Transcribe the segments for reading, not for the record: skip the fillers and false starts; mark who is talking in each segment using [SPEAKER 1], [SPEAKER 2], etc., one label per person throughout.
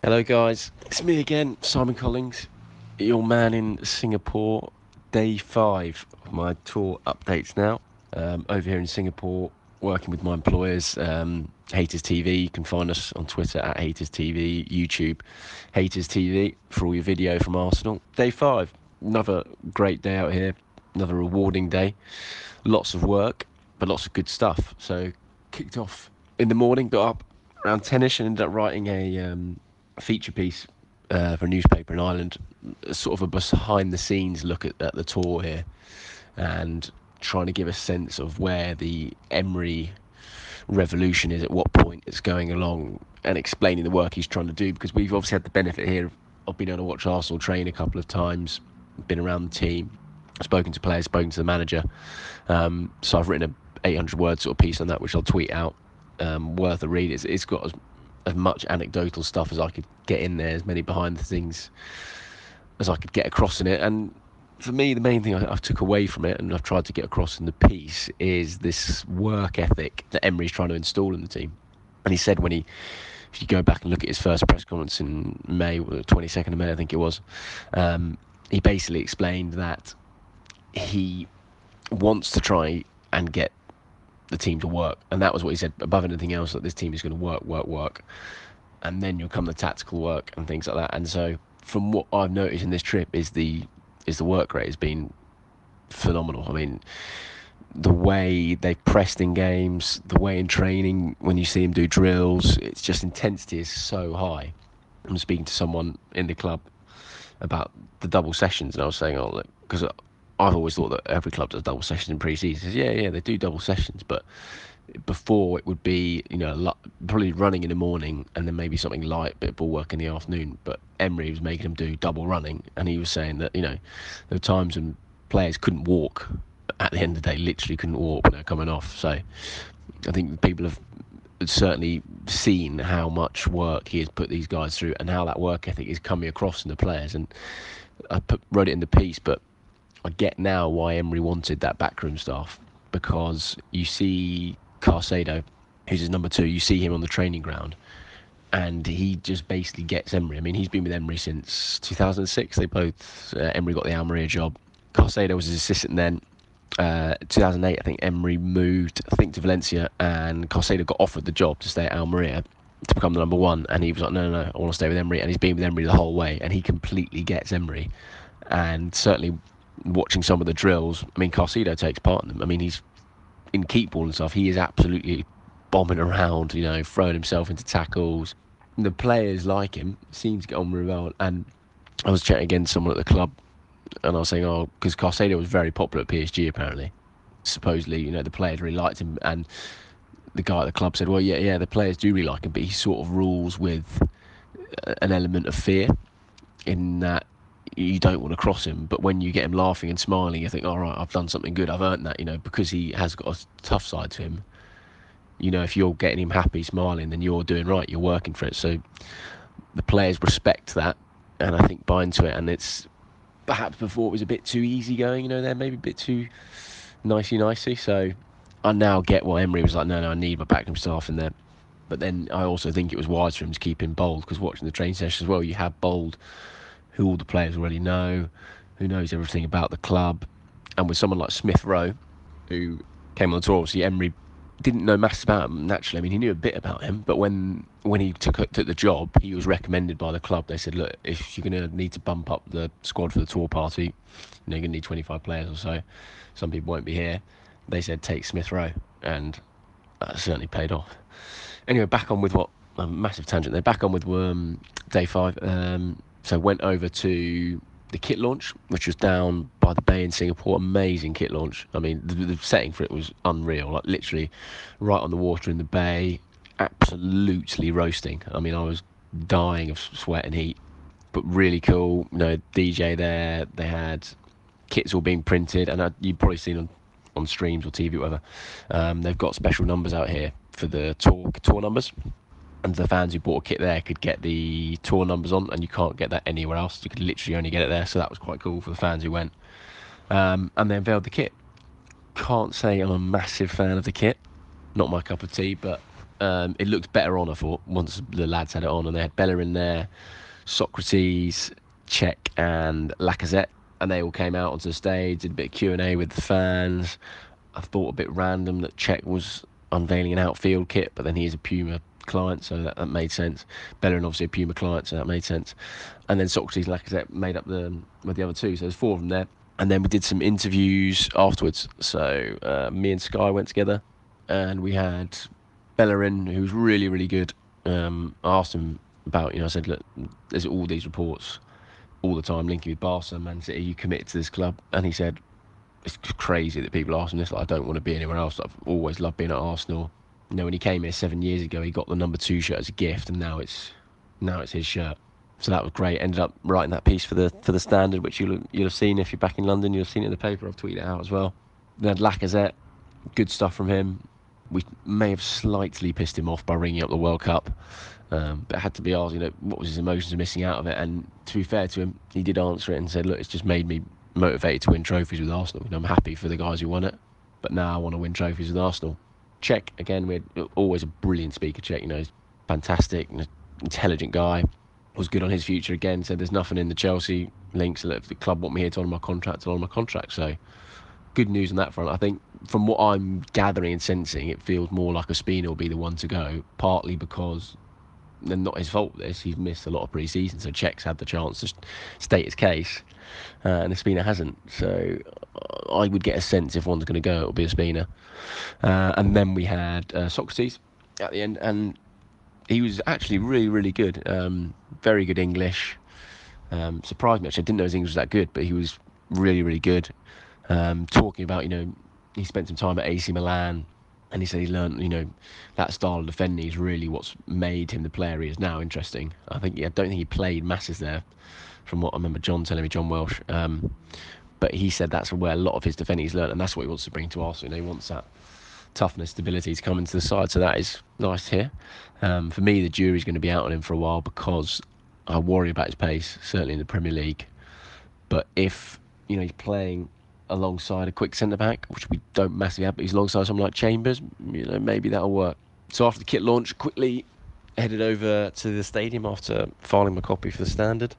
[SPEAKER 1] Hello, guys. It's me again, Simon Collings, your man in Singapore. Day 5 of my tour updates now. Over here in Singapore, working with my employers, Haters TV. You can find us on Twitter at Haters TV, YouTube, Haters TV for all your video from Arsenal. Day 5, another great day out here, another rewarding day. Lots of work, but lots of good stuff. So, kicked off in the morning, got up around 10ish and ended up writing a feature piece for a newspaper in Ireland, sort of a behind the scenes look at the tour here, and trying to give a sense of where the Emery revolution is, at what point it's going along, and explaining the work he's trying to do. Because we've obviously had the benefit here of being able to watch Arsenal train a couple of times, been around the team, spoken to players, spoken to the manager. So I've written a 800 word sort of piece on that, which I'll tweet out. Worth a read. It's got as much anecdotal stuff as I could get in there, as many behind the things as I could get across in it. And for me, the main thing I took away from it, and I've tried to get across in the piece, is this work ethic that Emery's trying to install in the team. And he said when he, if you go back and look at his first press conference in May, 22nd of May, I think it was, he basically explained that he wants to try and get the team to work, and that was what he said. Above anything else, that this team is going to work, and then you'll come the tactical work and things like that. And so, from what I've noticed in this trip, is the work rate has been phenomenal. I mean, the way they've pressed in games, the way in training when you see them do drills, it's just intensity is so high. I'm speaking to someone in the club about the double sessions, and I was saying, oh, look, because I've always thought that every club does double sessions in pre-season. He says, yeah, they do double sessions, but before it would be, probably running in the morning and then maybe something light, bit of ball work in the afternoon. But Emery was making them do double running, and he was saying that, there were times when players couldn't walk at the end of the day, literally couldn't walk when they're coming off. So I think people have certainly seen how much work he has put these guys through, and how that work ethic is coming across in the players. And wrote it in the piece, but I get now why Emery wanted that backroom staff, because you see Carcedo, who's his number 2, you see him on the training ground, and he just basically gets Emery. I mean, he's been with Emery since 2006. They both, Emery got the Almeria job. Carcedo was his assistant then. 2008, I think Emery moved, to Valencia, and Carcedo got offered the job to stay at Almeria to become the number 1, and he was like, no, I want to stay with Emery, and he's been with Emery the whole way, and he completely gets Emery. And certainly watching some of the drills, I mean, Carcedo takes part in them. I mean, he's in keep ball and stuff, he is absolutely bombing around, throwing himself into tackles. The players like him, seem to get on really well. And I was chatting again to someone at the club, and I was saying, oh, because Carcedo was very popular at PSG apparently. Supposedly, the players really liked him, and the guy at the club said, well, yeah, the players do really like him, but he sort of rules with an element of fear, in that you don't want to cross him, but when you get him laughing and smiling, you think, all right, I've done something good, I've earned that, because he has got a tough side to him. If you're getting him happy, smiling, then you're doing right, you're working for it. So the players respect that, and I think buy into it. And it's perhaps before it was a bit too easy going, they're maybe a bit too nicey. So I now get why Emery was like, no, I need my backroom staff in there. But then I also think it was wise for him to keep him Bold, because watching the training session as well, you have Bold, who all the players already know, who knows everything about the club. And with someone like Smith Rowe, who came on the tour, obviously Emery didn't know mass about him naturally. I mean, he knew a bit about him, but when he took the job, he was recommended by the club. They said, look, if you're going to need to bump up the squad for the tour party, you're going to need 25 players or so. Some people won't be here. They said, take Smith Rowe, and that certainly paid off. Anyway, back on with what a massive tangent there. Back on with day 5. So went over to the kit launch, which was down by the bay in Singapore. Amazing kit launch. I mean, the setting for it was unreal. Like literally, right on the water in the bay, absolutely roasting. I mean, I was dying of sweat and heat, but really cool. DJ there. They had kits all being printed, and you've probably seen on streams or TV, or whatever. They've got special numbers out here for the tour numbers, and the fans who bought a kit there could get the tour numbers on, and you can't get that anywhere else. You could literally only get it there, so that was quite cool for the fans who went. And they unveiled the kit. Can't say I'm a massive fan of the kit, not my cup of tea, but It looked better on, I thought, once the lads had it on, and they had Bella in there, Socrates, Cech, and Lacazette, and they all came out onto the stage, did a bit of Q&A with the fans. I thought a bit random that Cech was unveiling an outfield kit, but then he is a Puma client, so that made sense. Bellerin obviously a Puma client, so that made sense. And then Socrates and Lacazette made up with the other two, so there's four of them there. And then we did some interviews afterwards. So me and Sky went together, and we had Bellerin, who was really, really good. I asked him about, I said, look, there's all these reports all the time linking with Barca, Man City, you committed to this club? And he said, it's crazy that people ask him this. Like, I don't want to be anywhere else. I've always loved being at Arsenal. When he came here 7 years ago, he got the number 2 shirt as a gift, and now it's his shirt. So that was great. Ended up writing that piece for the Standard, which you'll have seen if you're back in London. You'll have seen it in the paper. I've tweeted it out as well. Then had Lacazette, good stuff from him. We may have slightly pissed him off by ringing up the World Cup, but it had to be asked, what was his emotions of missing out of it. And to be fair to him, he did answer it and said, look, it's just made me motivated to win trophies with Arsenal. I'm happy for the guys who won it, but now I want to win trophies with Arsenal. Cech, again, we had always a brilliant speaker. Cech, he's fantastic, intelligent guy. Was good on his future again. Said there's nothing in the Chelsea links. So if the club want me here to honour my contract, I'll honour my contract. So good news on that front. I think from what I'm gathering and sensing, it feels more like Ospina will be the one to go, partly because, and not his fault this, he's missed a lot of pre-season, so Cech's had the chance to state his case, and Ospina hasn't. So I would get a sense if one's going to go, it'll be Ospina. And then we had Socrates at the end, and he was actually really, really good. Very good English. Surprised me, actually. I didn't know his English was that good, but he was really, really good. Talking about, he spent some time at AC Milan, and he said he learned, that style of defending is really what's made him the player he is now. Interesting. I don't think he played masses there, from what I remember John telling me, John Welsh. But he said that's where a lot of his defending he's learned, and that's what he wants to bring to Arsenal. He wants that toughness, stability to come into the side, so that is nice to hear. For me, the jury's going to be out on him for a while, because I worry about his pace, certainly in the Premier League. But if, he's playing alongside a quick centre-back, which we don't massively have, but he's alongside someone like Chambers, maybe that'll work. So after the kit launch, quickly headed over to the stadium after filing my copy for the Standard.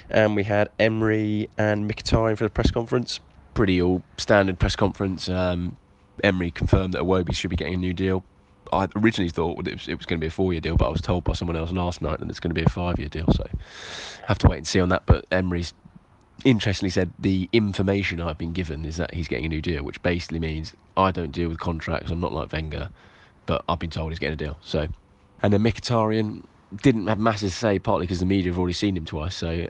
[SPEAKER 1] And we had Emery and Mkhitaryan for the press conference. Pretty all standard press conference. Emery confirmed that Iwobi should be getting a new deal. I originally thought it was going to be a 4-year deal, but I was told by someone else last night that it's going to be a 5-year deal. So I have to wait and see on that. But Emery's interestingly said the information I've been given is that he's getting a new deal, which basically means I don't deal with contracts. I'm not like Wenger, but I've been told he's getting a deal. So, and then Mkhitaryan didn't have masses to say, partly because the media have already seen him twice, so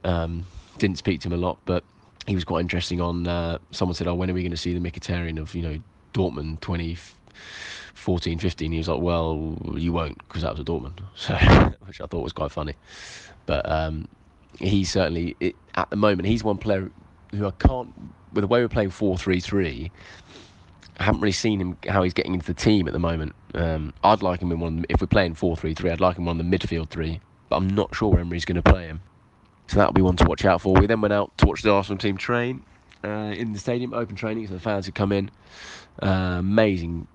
[SPEAKER 1] didn't speak to him a lot. But he was quite interesting on. Someone said, "Oh, when are we going to see the Mkhitaryan of Dortmund 2014, 15?" He was like, "Well, you won't, because that was at Dortmund." So, which I thought was quite funny. But he's certainly, at the moment, he's one player who I can't, with the way we're playing 4-3-3, I haven't really seen him, how he's getting into the team at the moment. I'd like him in one, if we're playing 4-3-3, I'd like him on the midfield three, but I'm not sure Emery's going to play him. So that'll be one to watch out for. We then went out to watch the Arsenal team train in the stadium, open training, so the fans had come in. Amazing,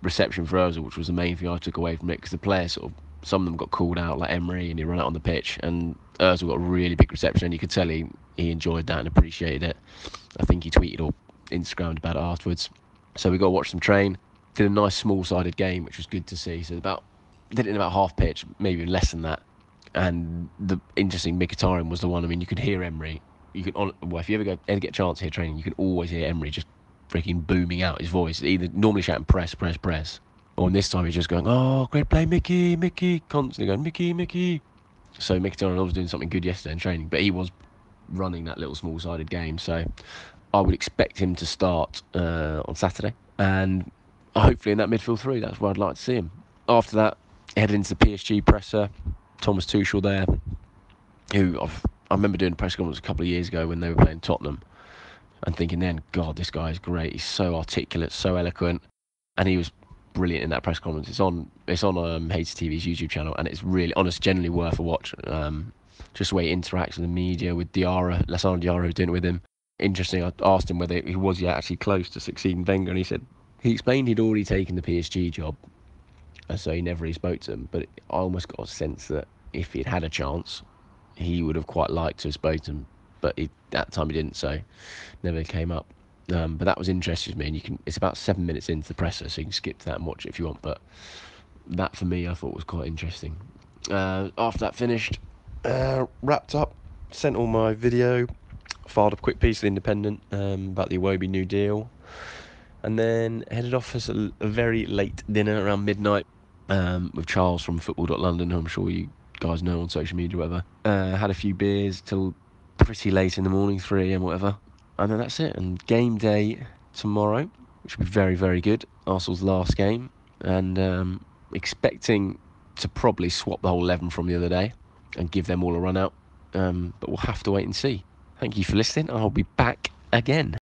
[SPEAKER 1] reception for Ozil, which was the main thing I took away from it, because the players some of them got called out, like Emery, and he ran out on the pitch, and Ozil got a really big reception, and you could tell he enjoyed that and appreciated it. I think he tweeted or Instagrammed about it afterwards. So we got to watch them train. Did a nice small-sided game, which was good to see. So did it in about half pitch, maybe even less than that. And the interesting Mkhitaryan was the one. I mean, you could hear Emery. If you ever get a chance to hear training, you can always hear Emery just freaking booming out his voice. Either normally shouting press, press, press, or this time he's just going, "Oh, great play, Mickey, Mickey," constantly going, "Mickey, Mickey." So Mkhitaryan was doing something good yesterday in training, but he was running that little small-sided game. So I would expect him to start on Saturday, and hopefully in that midfield three, that's where I'd like to see him. After that, headed into the PSG presser. Thomas Tuchel there, who I remember doing a press conference a couple of years ago when they were playing Tottenham, and thinking then, God, this guy is great. He's so articulate, so eloquent, and he was brilliant in that press conference. It's on HTV's YouTube channel, and it's really, honest, generally worth a watch. Just the way he interacts with the media, with Lassana Diarra doing it with him. Interesting, I asked him whether he was actually close to succeeding Wenger, and he explained he'd already taken the PSG job, and so he never really spoke to them. But I almost got a sense that if he'd had a chance, he would have quite liked to have spoken to them, but that time he didn't, so never came up. But that was interesting to me, and it's about 7 minutes into the presser, so you can skip to that and watch it if you want. But that for me, I thought was quite interesting. After that finished, wrapped up, sent all my video, filed a quick piece of the Independent about the Iwobi New Deal, and then headed off for a very late dinner around midnight with Charles from Football.London, who I'm sure you guys know on social media, whatever. Had a few beers till pretty late in the morning, 3 a.m, whatever. And then that's it. And game day tomorrow, which will be very, very good. Arsenal's last game. And expecting to probably swap the whole 11 from the other day and give them all a run out. But we'll have to wait and see. Thank you for listening. I'll be back again.